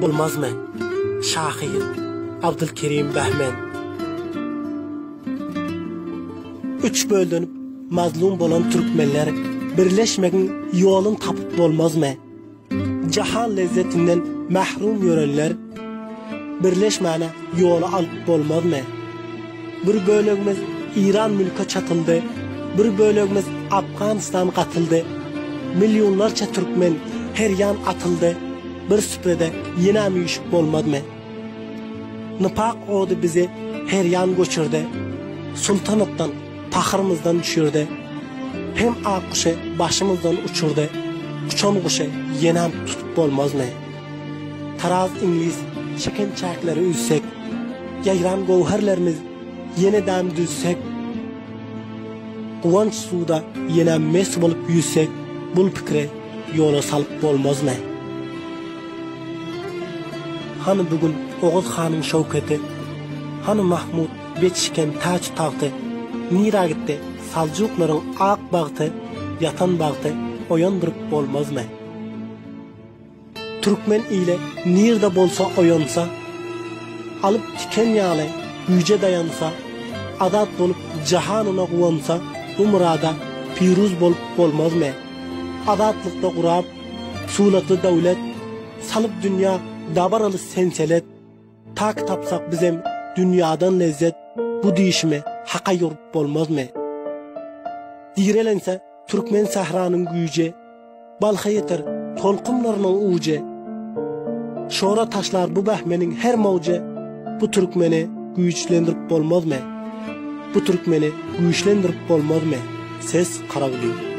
bolmaz mı? Şahir Abdülkerim Behmen. Üç bölünüp mazlum bolan Türkmenler birleşmekin yolun tapıp bolmaz mı? Cahan lezzetinden mahrum yörenler birleşmene yolu alıp bolmaz mı? Bir bölümümüz İran mülka çatıldı, bir bölümümüz Afganistan katıldı. Milyonlarca Türkmen her yan atıldı. Bir süprede yine müşük bolmaz mı? Nıpak oğdu bizi her yan göçürdü. Sultanattan, taxırımızdan düşürdü. Hem ak kuşu başımızdan uçurdu. Uçan kuşu yenem tutup bolmaz mı? Taraz İngiliz çeken çakları üzsek, yayran govherlerimiz yeniden düzsek, Kıvanç suda yine mes bolup yüzsek, bul fikre yola salıp bolmaz mı? Hani bugün Oğuz Han'ın şevketi, hani Mahmud betişken taç tahtı, nira gitti Salcukların ak bağıtı, yatan bağıtı oyandırıp bolmaz mı? Türkmen ile nirde bolsa oyansa, alıp tiken yağlı güce dayansa, adat bolup cahanına kuvansa, bu murada piruz bolup bolmaz mı? Adatlıkta kurab, sulatlı devlet, salıp dünya dabaralı senselet, tak tapsak bizim dünyadan lezzet, bu deyişime haka yorup bolmaz mı? Direlense Türkmen sahranın güce, balha yeter tolkumlarının uce, şora taşlar bu Behmen'in her mavce, bu Türkmeni güçlendirip bolmaz mı? Bu Türkmeni güçlendirip bolmaz mı? Ses Karagülü.